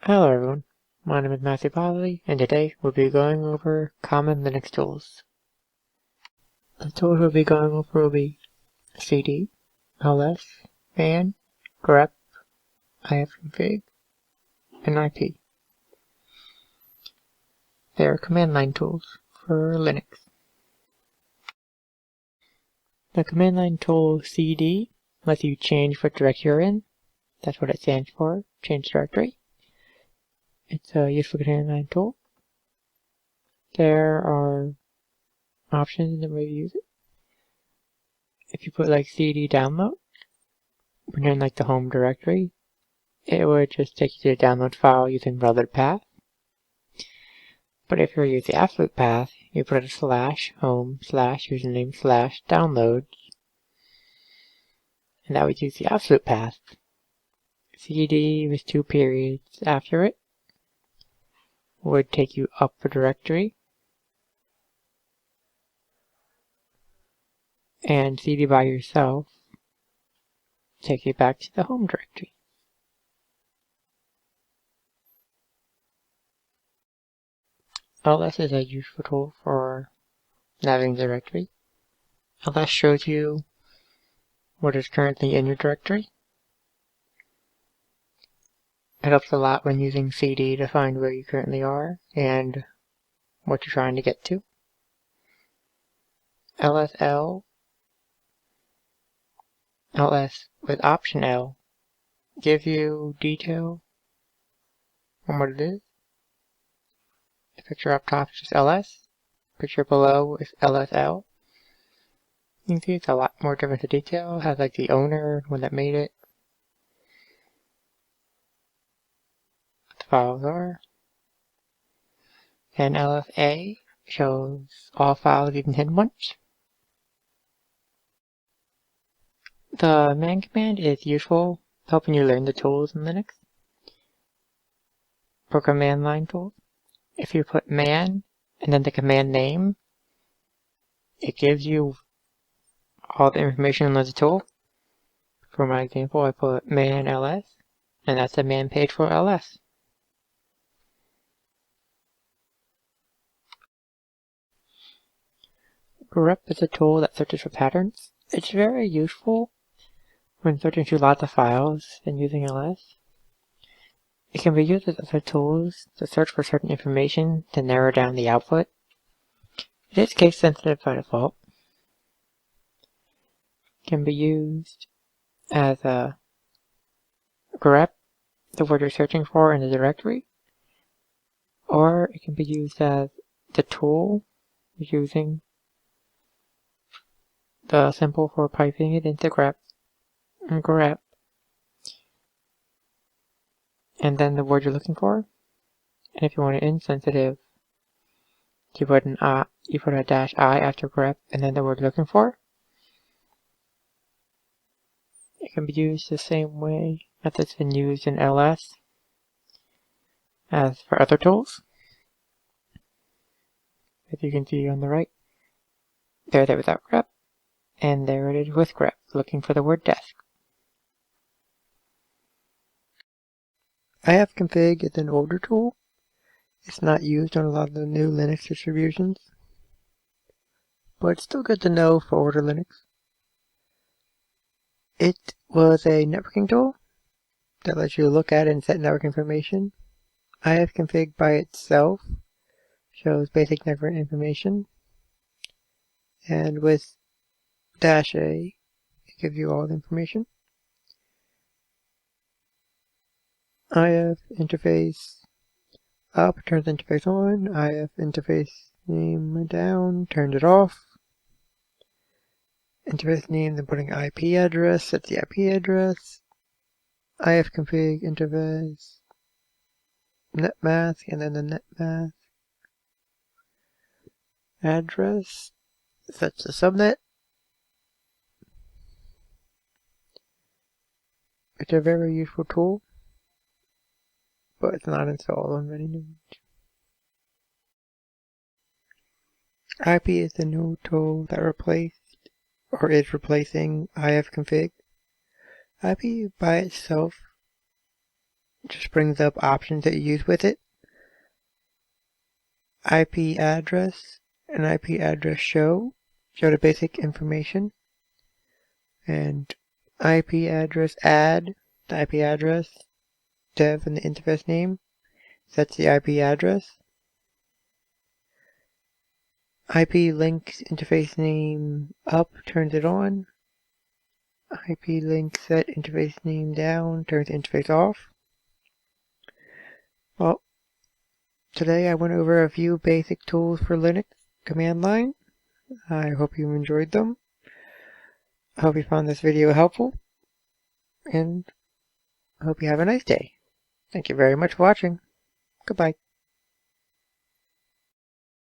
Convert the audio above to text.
Hello everyone, my name is Matthew Polly, and today we'll be going over common Linux tools. The tools we'll be going over will be cd, ls, man, grep, ifconfig, and IP. They are command line tools for Linux. The command line tool cd lets you change what directory you're in. That's what it stands for, change directory. It's a useful command line tool. There are options in the way you use it. If you put like cd download, when you're in like the home directory, it would just take you to the download file using relative path. But if you use the absolute path, you put a /home/username/downloads, and that would use the absolute path. cd with 2 periods after it would take you up a directory, and cd by yourself take you back to the home directory. ls is a useful tool for navigating the directory. ls shows you what is currently in your directory. It helps a lot when using cd to find where you currently are and what you're trying to get to. ls with option L gives you detail on what it is. The picture up top is just ls. Picture below is lsl. You can see it's a lot more different to detail. It has like the owner, when that made it, what the files are. And lsa shows all files, even hidden ones. The man command is useful, helping you learn the tools in Linux. For command line tools, if you put man and then the command name, it gives you all the information on the tool. For my example, I put man ls, and that's the man page for ls. grep is a tool that searches for patterns. It's very useful when searching through lots of files and using ls. It can be used as other tools to search for certain information to narrow down the output. It is case sensitive by default. It can be used as a grep, the word you're searching for in the directory, or it can be used as the tool using the symbol for piping it into grep, and then the word you're looking for. And if you want it insensitive, you put a -i after grep and then the word you're looking for. It can be used the same way that it's been used in ls as for other tools. As you can see on the right, there without grep, and there it is with grep, looking for the word desk. ifconfig is an older tool. It's not used on a lot of the new Linux distributions, but it's still good to know for older Linux. It was a networking tool that lets you look at and set network information. ifconfig by itself shows basic network information, and with -a it gives you all the information. if interface up turns interface on, if interface name down turns it off. Interface name, then putting IP address, set the IP address. ifconfig interface netmask, and then the netmask address sets the subnet. It's a very useful tool, but it's not installed on many nodes. IP is the new tool that replaced or is replacing ifconfig. IP by itself just brings up options that you use with it. IP address and IP address show the basic information. And IP address add the IP address, dev and the interface name, sets the IP address. IP link interface name up turns it on. IP link set interface name down turns the interface off. Well, today I went over a few basic tools for Linux command line. I hope you enjoyed them. I hope you found this video helpful, and I hope you have a nice day. Thank you very much for watching. Goodbye.